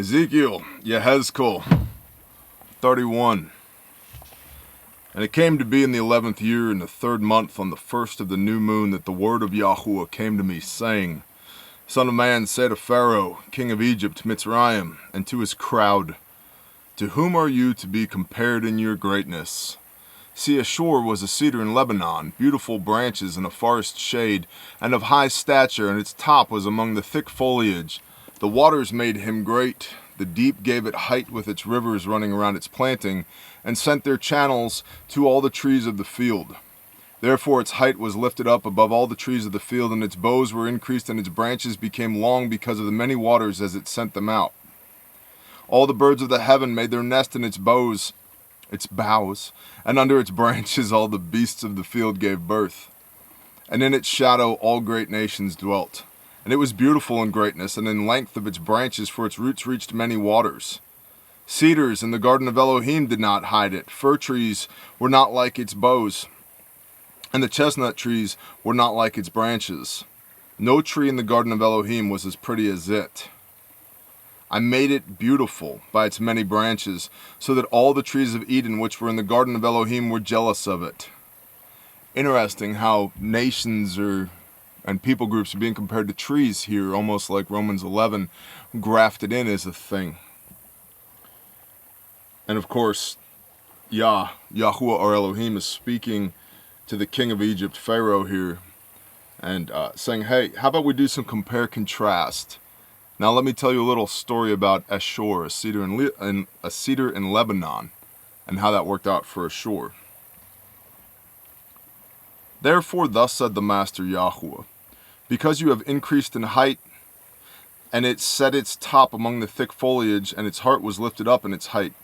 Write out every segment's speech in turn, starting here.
Ezekiel, Yehezkel, 31. And it came to be in the 11th year, in the 3rd month, on the 1st of the new moon, that the word of Yahweh came to me, saying, Son of man, say to Pharaoh, king of Egypt, Mitzrayim, and to his crowd, to whom are you to be compared in your greatness? See, Ashur was a cedar in Lebanon, beautiful branches and a forest shade, and of high stature, and its top was among the thick foliage. The waters made him great. The deep gave it height with its rivers running around its planting, and sent their channels to all the trees of the field. Therefore its height was lifted up above all the trees of the field, and its boughs were increased, and its branches became long because of the many waters as it sent them out. All the birds of the heaven made their nest in its boughs, and under its branches all the beasts of the field gave birth. And in its shadow all great nations dwelt. And it was beautiful in greatness, and in length of its branches, for its roots reached many waters. Cedars in the garden of Elohim did not hide it. Fir trees were not like its boughs, and the chestnut trees were not like its branches. No tree in the garden of Elohim was as pretty as it. I made it beautiful by its many branches, so that all the trees of Eden which were in the garden of Elohim were jealous of it. Interesting how nations and people groups are being compared to trees here, almost like Romans 11 grafted in as a thing. And of course, Yahweh or Elohim is speaking to the king of Egypt, Pharaoh here, and saying, hey, how about we do some compare-contrast? Now let me tell you a little story about Ashur, a cedar in Lebanon, and how that worked out for Ashur. Therefore thus said the Master Yahweh, because you have increased in height, and it set its top among the thick foliage, and its heart was lifted up in its height,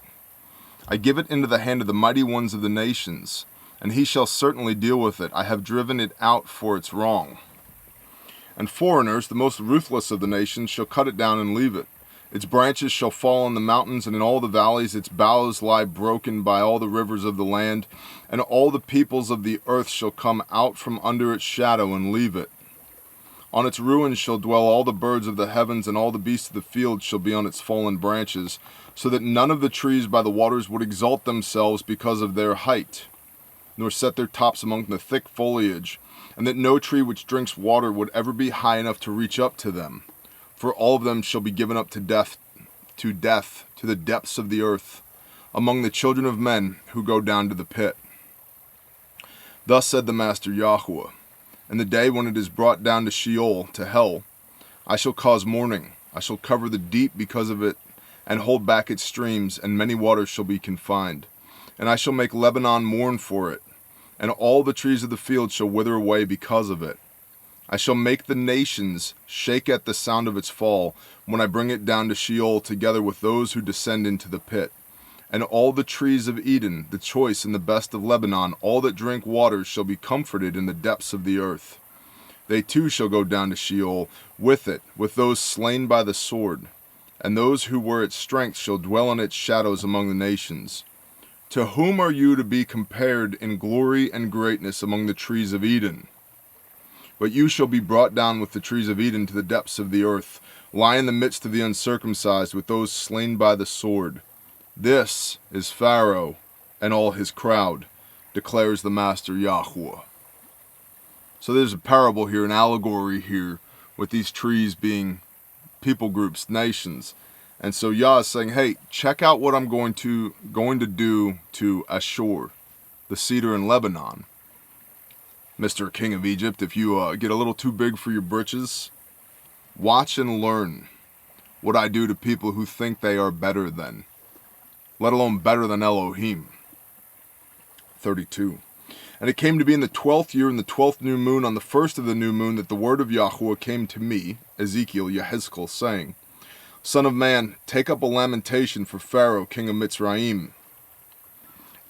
I give it into the hand of the mighty ones of the nations, and he shall certainly deal with it. I have driven it out for its wrong. And foreigners, the most ruthless of the nations, shall cut it down and leave it. Its branches shall fall on the mountains and in all the valleys. Its boughs lie broken by all the rivers of the land. And all the peoples of the earth shall come out from under its shadow and leave it. On its ruins shall dwell all the birds of the heavens, and all the beasts of the field shall be on its fallen branches, so that none of the trees by the waters would exalt themselves because of their height, nor set their tops among the thick foliage, and that no tree which drinks water would ever be high enough to reach up to them. For all of them shall be given up to death, to the depths of the earth, among the children of men who go down to the pit. Thus said the Master Yahweh, in the day when it is brought down to Sheol, to hell, I shall cause mourning. I shall cover the deep because of it, and hold back its streams, and many waters shall be confined. And I shall make Lebanon mourn for it, and all the trees of the field shall wither away because of it. I shall make the nations shake at the sound of its fall, when I bring it down to Sheol together with those who descend into the pit. And all the trees of Eden, the choice and the best of Lebanon, all that drink waters, shall be comforted in the depths of the earth. They too shall go down to Sheol with it, with those slain by the sword. And those who were its strength shall dwell in its shadows among the nations. To whom are you to be compared in glory and greatness among the trees of Eden? But you shall be brought down with the trees of Eden to the depths of the earth, lie in the midst of the uncircumcised with those slain by the sword. This is Pharaoh and all his crowd, declares the Master Yahweh. So there's a parable here, an allegory here, with these trees being people groups, nations. And so Yah is saying, hey, check out what I'm going to do to Ashur, the cedar in Lebanon. Mr. King of Egypt, if you get a little too big for your britches, watch and learn what I do to people who think they are better than, let alone better than Elohim. 32. And it came to be in the 12th year, in the 12th new moon, on the 1st of the new moon, that the word of Yahweh came to me, Ezekiel, Yehezkel, saying, Son of man, take up a lamentation for Pharaoh, king of Mitzrayim.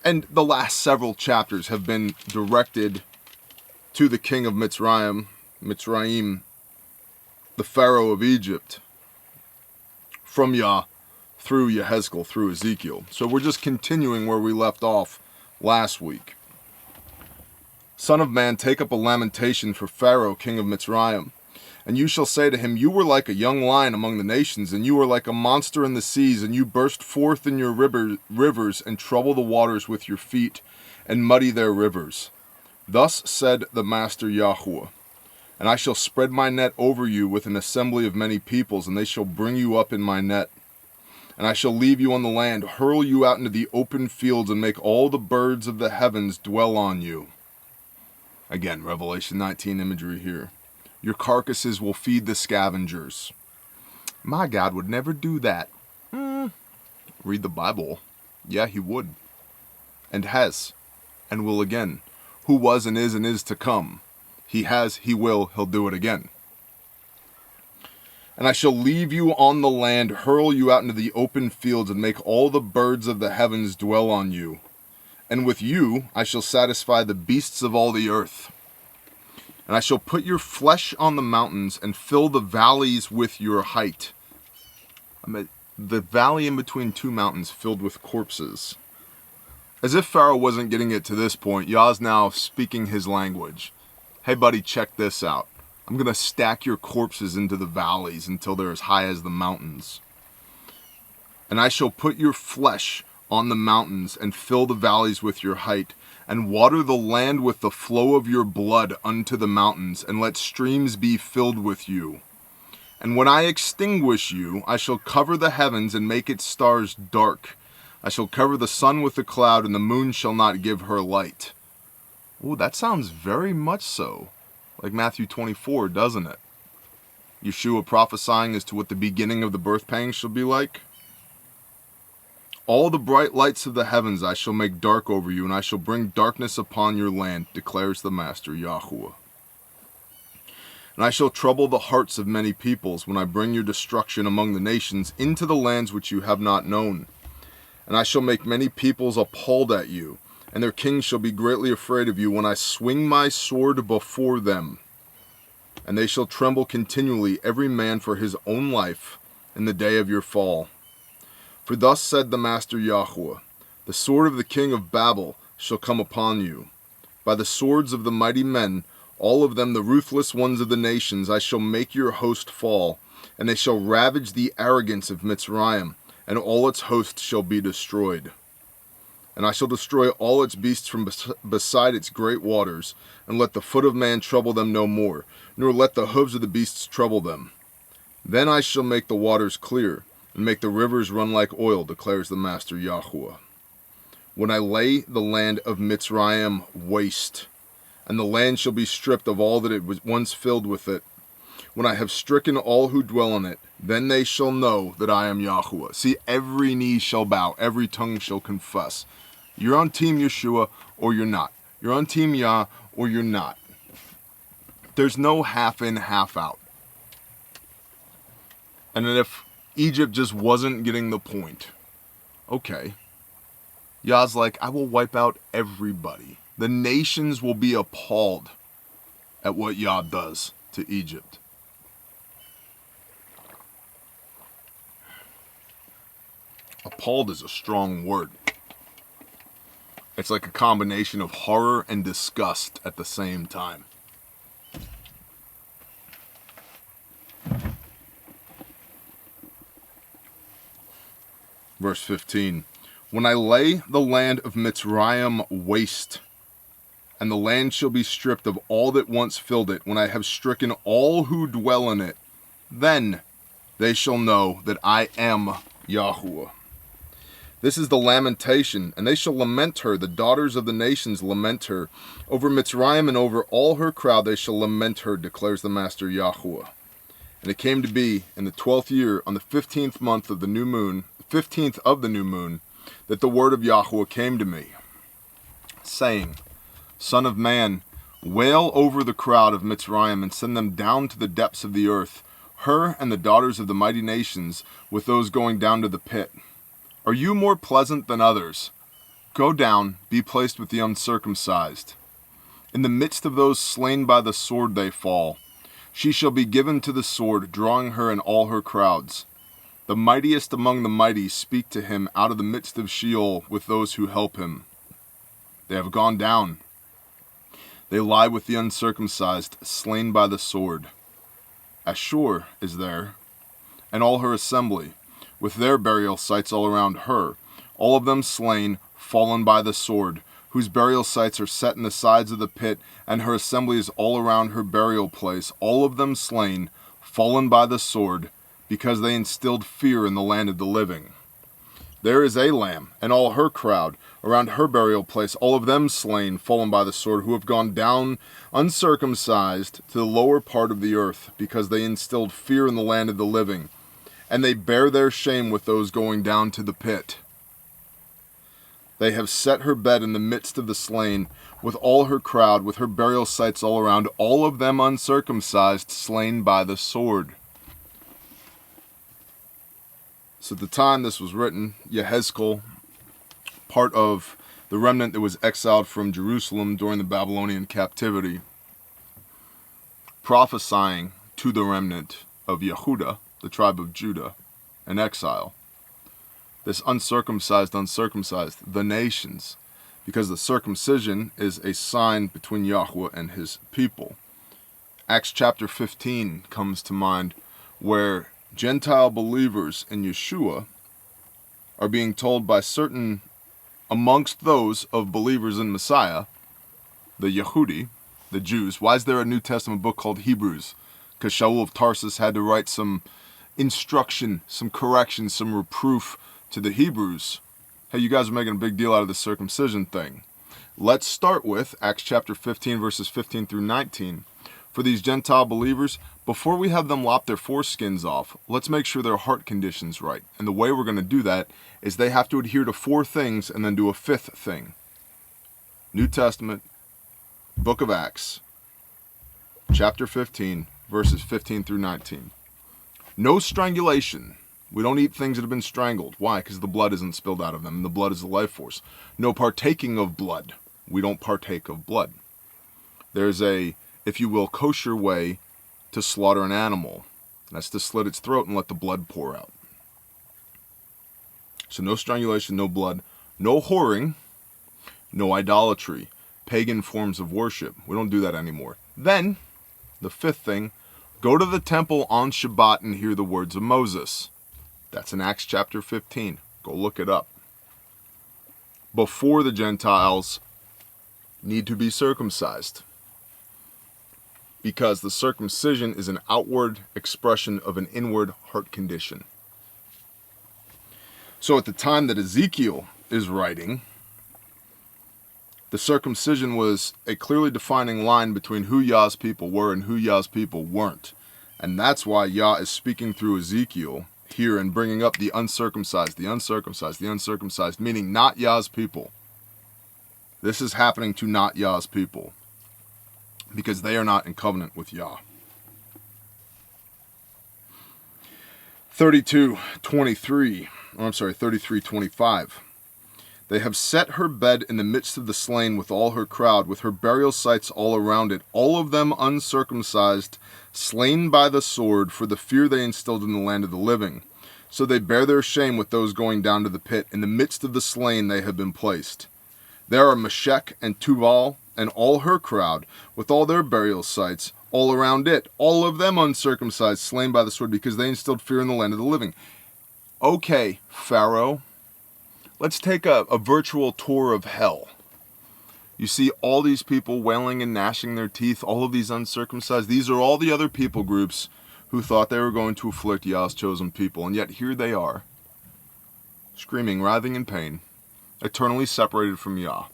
And the last several chapters have been directed to the king of Mitzrayim, the Pharaoh of Egypt, from Yah, through Yehezkel, through Ezekiel. So we're just continuing where we left off last week. Son of man, take up a lamentation for Pharaoh, king of Mitzrayim, And you shall say to him, you were like a young lion among the nations, and you were like a monster in the seas, and you burst forth in your rivers, and trouble the waters with your feet, and muddy their rivers. Thus said the Master Yahweh, and I shall spread my net over you with an assembly of many peoples, and they shall bring you up in my net. And I shall leave you on the land, hurl you out into the open fields, and make all the birds of the heavens dwell on you. Again, Revelation 19 imagery here. Your carcasses will feed the scavengers. My God would never do that. Read the Bible. Yeah, he would. And has. And will again. Who was and is to come. He has, he will, he'll do it again. And I shall leave you on the land, hurl you out into the open fields, and make all the birds of the heavens dwell on you. And with you I shall satisfy the beasts of all the earth. And I shall put your flesh on the mountains, and fill the valleys with your height. The valley in between two mountains filled with corpses. As if Pharaoh wasn't getting it to this point, Yah's now speaking his language. Hey buddy, check this out. I'm going to stack your corpses into the valleys until they're as high as the mountains. And I shall put your flesh on the mountains, and fill the valleys with your height, and water the land with the flow of your blood unto the mountains, and let streams be filled with you. And when I extinguish you, I shall cover the heavens, and make its stars dark. I shall cover the sun with a cloud, and the moon shall not give her light. Oh, that sounds very much so like Matthew 24, doesn't it? Yeshua prophesying as to what the beginning of the birth pangs shall be like. All the bright lights of the heavens I shall make dark over you, and I shall bring darkness upon your land, declares the Master Yahweh. And I shall trouble the hearts of many peoples when I bring your destruction among the nations into the lands which you have not known. And I shall make many peoples appalled at you, and their kings shall be greatly afraid of you when I swing my sword before them. And they shall tremble continually, every man for his own life, in the day of your fall. For thus said the Master Yahweh, the sword of the king of Babel shall come upon you. By the swords of the mighty men, all of them the ruthless ones of the nations, I shall make your host fall, and they shall ravage the arrogance of Mitzrayim, and all its host shall be destroyed. And I shall destroy all its beasts from beside its great waters, and let the foot of man trouble them no more, nor let the hooves of the beasts trouble them. Then I shall make the waters clear, and make the rivers run like oil, declares the Master Yahweh. When I lay the land of Mitzrayim waste, and the land shall be stripped of all that it was once filled with it, when I have stricken all who dwell in it, then they shall know that I am Yahweh. See, every knee shall bow, every tongue shall confess. You're on Team Yeshua, or you're not. You're on Team Yah, or you're not. There's no half in, half out. And then if Egypt just wasn't getting the point, okay. Yah's like, I will wipe out everybody. The nations will be appalled at what Yah does to Egypt. Appalled is a strong word. It's like a combination of horror and disgust at the same time. Verse 15. When I lay the land of Mitzrayim waste, and the land shall be stripped of all that once filled it, when I have stricken all who dwell in it, then they shall know that I am Yahweh. This is the lamentation, and they shall lament her, the daughters of the nations lament her. Over Mitzrayim and over all her crowd they shall lament her, declares the Master Yahweh. And it came to be in the 12th year, on the 15th month of the new moon, 15th of the new moon, that the word of Yahweh came to me, saying, Son of man, wail over the crowd of Mitzrayim, and send them down to the depths of the earth, her and the daughters of the mighty nations, with those going down to the pit. Are you more pleasant than others? Go down, be placed with the uncircumcised. In the midst of those slain by the sword they fall. She shall be given to the sword, drawing her and all her crowds. The mightiest among the mighty speak to him out of the midst of Sheol with those who help him. They have gone down. They lie with the uncircumcised, slain by the sword. Ashur is there, and all her assembly, with their burial sites all around her, all of them slain, fallen by the sword, whose burial sites are set in the sides of the pit, and her assembly is all around her burial place, all of them slain, fallen by the sword, because they instilled fear in the land of the living. There is Elam, and all her crowd, around her burial place, all of them slain, fallen by the sword, who have gone down uncircumcised to the lower part of the earth, because they instilled fear in the land of the living, and they bear their shame with those going down to the pit. They have set her bed in the midst of the slain, with all her crowd, with her burial sites all around, all of them uncircumcised, slain by the sword. So at the time this was written, Yehezkel, part of the remnant that was exiled from Jerusalem during the Babylonian captivity, prophesying to the remnant of Yehuda, the tribe of Judah, in exile. This uncircumcised, the nations, because the circumcision is a sign between Yahweh and his people. Acts chapter 15 comes to mind, where Gentile believers in Yeshua are being told by certain amongst those of believers in Messiah, the Yehudi, the Jews. Why is there a New Testament book called Hebrews? Because Shaul of Tarsus had to write some instruction, some correction, some reproof to the Hebrews. Hey, you guys are making a big deal out of the circumcision thing. Let's start with Acts chapter 15, verses 15 through 19. For these Gentile believers, before we have them lop their foreskins off, let's make sure their heart condition's right. And the way we're going to do that is they have to adhere to 4 things and then do a 5th thing. New Testament, book of Acts, chapter 15, verses 15 through 19. No strangulation. We don't eat things that have been strangled. Why? Because the blood isn't spilled out of them, and the blood is the life force. No partaking of blood. We don't partake of blood. There's a, if you will, kosher way to slaughter an animal. That's to slit its throat and let the blood pour out. So no strangulation, no blood, no whoring, no idolatry, pagan forms of worship. We don't do that anymore. Then, the 5th thing, go to the temple on Shabbat and hear the words of Moses. That's in Acts chapter 15. Go look it up. Before the Gentiles need to be circumcised, because the circumcision is an outward expression of an inward heart condition. So at the time that Ezekiel is writing, the circumcision was a clearly defining line between who Yah's people were and who Yah's people weren't. And that's why Yah is speaking through Ezekiel here and bringing up the uncircumcised, meaning not Yah's people. This is happening to not Yah's people, because they are not in covenant with Yah. 33:25. They have set her bed in the midst of the slain with all her crowd, with her burial sites all around it, all of them uncircumcised, slain by the sword, for the fear they instilled in the land of the living. So they bear their shame with those going down to the pit. In the midst of the slain they have been placed. There are Meshech and Tubal and all her crowd, with all their burial sites all around it, all of them uncircumcised, slain by the sword, because they instilled fear in the land of the living. Okay, Pharaoh, let's take a virtual tour of hell. You see all these people wailing and gnashing their teeth, all of these uncircumcised. These are all the other people groups who thought they were going to afflict Yah's chosen people. And yet here they are, screaming, writhing in pain, eternally separated from Yah.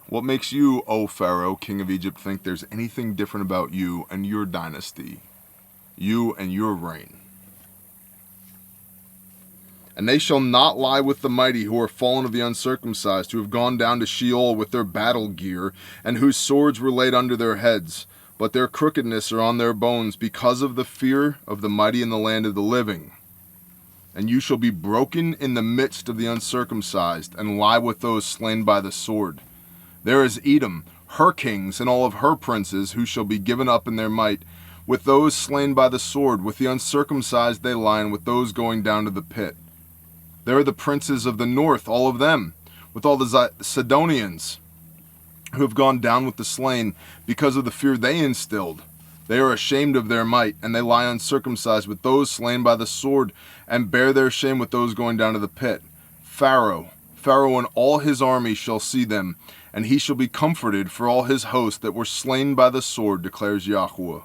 What makes you, O Pharaoh, king of Egypt, think there's anything different about you and your dynasty, you and your reign? And they shall not lie with the mighty who are fallen of the uncircumcised, who have gone down to Sheol with their battle gear, and whose swords were laid under their heads. But their crookedness are on their bones, because of the fear of the mighty in the land of the living. And you shall be broken in the midst of the uncircumcised, and lie with those slain by the sword. There is Edom, her kings, and all of her princes, who shall be given up in their might, with those slain by the sword. With the uncircumcised they lie, and with those going down to the pit. There are the princes of the north, all of them, with all the Sidonians, who have gone down with the slain, because of the fear they instilled. They are ashamed of their might, and they lie uncircumcised with those slain by the sword, and bear their shame with those going down to the pit. Pharaoh and all his army shall see them, and he shall be comforted for all his host that were slain by the sword, declares Yahweh.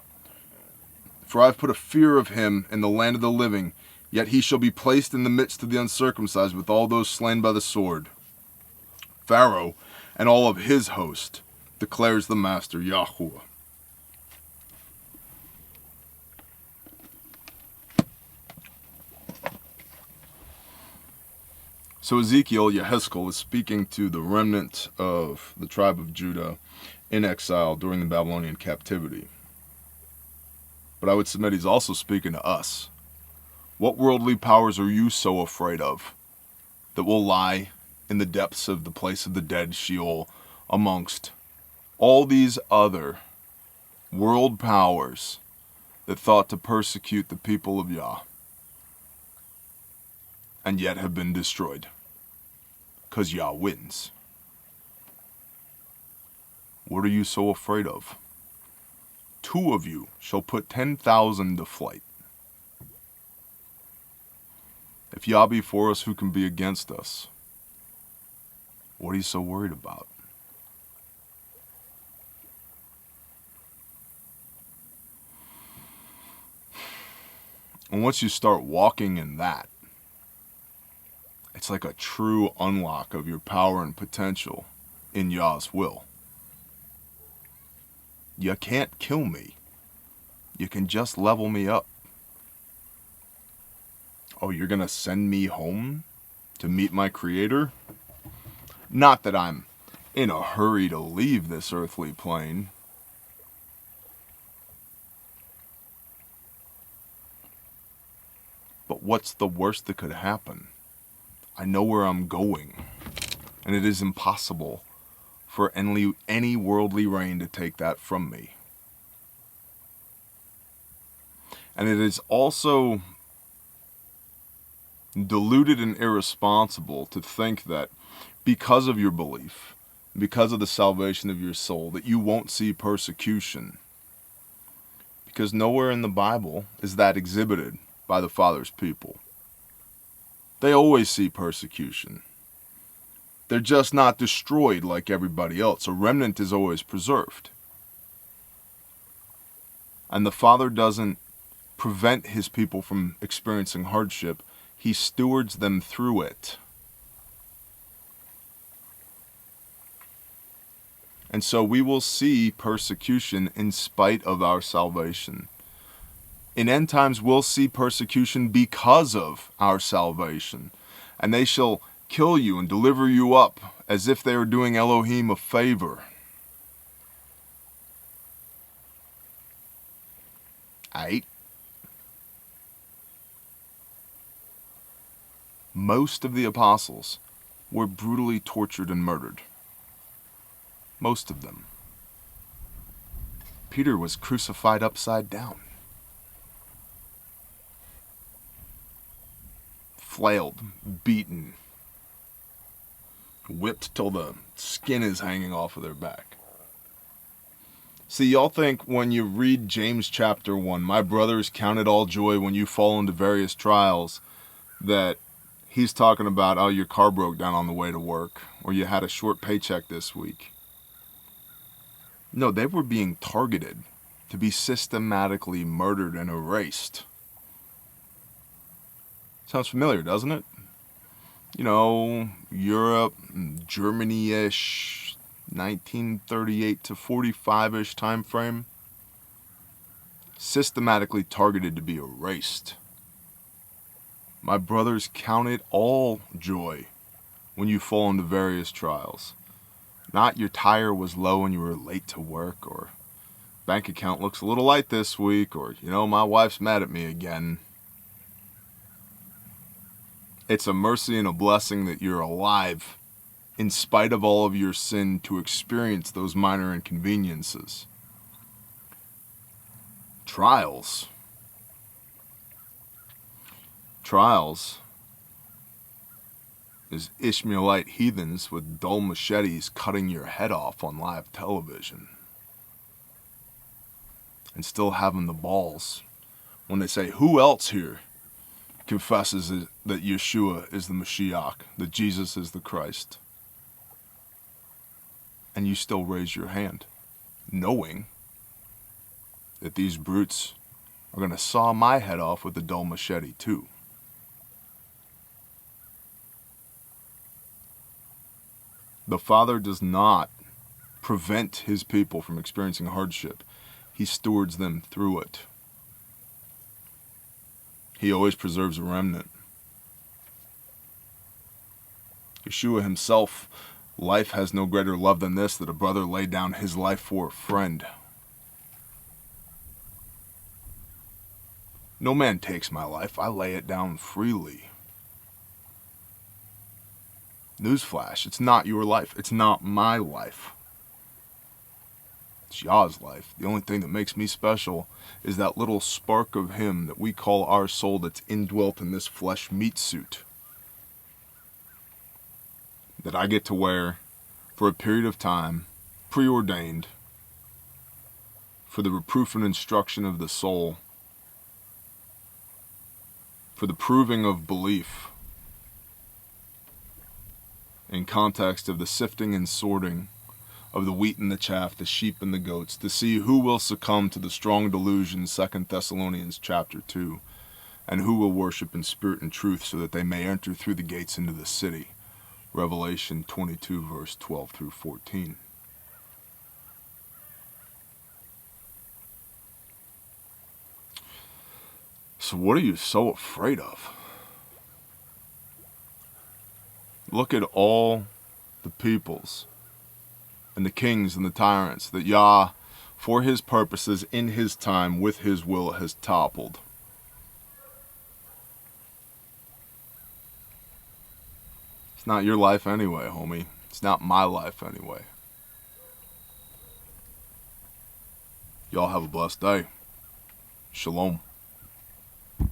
For I have put a fear of him in the land of the living, yet he shall be placed in the midst of the uncircumcised with all those slain by the sword. Pharaoh and all of his host, declares the Master Yahweh. So Yehezkel is speaking to the remnant of the tribe of Judah in exile during the Babylonian captivity. But I would submit he's also speaking to us. What worldly powers are you so afraid of that will lie in the depths of the place of the dead, Sheol, amongst all these other world powers that thought to persecute the people of Yah, and yet have been destroyed, because Yah wins? What are you so afraid of? 2 of you shall put 10,000 to flight. If Yah be for us, who can be against us? What are you so worried about? And once you start walking in that, it's like a true unlock of your power and potential in Yah's will. You can't kill me. You can just level me up. Oh, you're going to send me home to meet my Creator? Not that I'm in a hurry to leave this earthly plane. But what's the worst that could happen? I know where I'm going, and it is impossible for any worldly reign to take that from me. And it is also deluded and irresponsible to think that because of your belief, because of the salvation of your soul, that you won't see persecution. Because nowhere in the Bible is that exhibited by the Father's people. They always see persecution. They're just not destroyed like everybody else. A remnant is always preserved. And the Father doesn't prevent his people from experiencing hardship. He stewards them through it. And so we will see persecution in spite of our salvation. In end times, we'll see persecution because of our salvation. And they shall kill you and deliver you up as if they were doing Elohim a favor. Aight? Most of the apostles were brutally tortured and murdered. Most of them. Peter was crucified upside down. Flailed, beaten, whipped till the skin is hanging off of their back. See, y'all think when you read James chapter 1, my brothers, count it all joy when you fall into various trials, that he's talking about, oh, your car broke down on the way to work, or you had a short paycheck this week. No, they were being targeted to be systematically murdered and erased. Sounds familiar, doesn't it? You know, Europe, Germany-ish, 1938 to 45-ish time frame. Systematically targeted to be erased. My brothers, count it all joy when you fall into various trials. Not your tire was low and you were late to work, or bank account looks a little light this week, or, you know, my wife's mad at me again. It's a mercy and a blessing that you're alive in spite of all of your sin to experience those minor inconveniences. Trials is Ishmaelite heathens with dull machetes cutting your head off on live television. and still having the balls when they say, who else here confesses that Yeshua is the Mashiach, that Jesus is the Christ? And you still raise your hand, knowing that these brutes are going to saw my head off with a dull machete too. The Father does not prevent his people from experiencing hardship. He stewards them through it. He always preserves a remnant. Yeshua himself, life has no greater love than this, that a brother lay down his life for a friend. No man takes my life, I lay it down freely. Newsflash, it's not your life, it's not my life. It's Yah's life. The only thing that makes me special is that little spark of him that we call our soul that's indwelt in this flesh meat suit that I get to wear for a period of time, preordained, for the reproof and instruction of the soul, for the proving of belief, in context of the sifting and sorting of the wheat and the chaff, the sheep and the goats, to see who will succumb to the strong delusion, 2 Thessalonians chapter 2, and who will worship in spirit and truth, so that they may enter through the gates into the city. Revelation 22, verse 12 through 14. So what are you so afraid of? Look at all the peoples and the kings and the tyrants that Yah, for his purposes, in his time, with his will, has toppled. It's not your life anyway, homie. It's not my life anyway. Y'all have a blessed day. Shalom.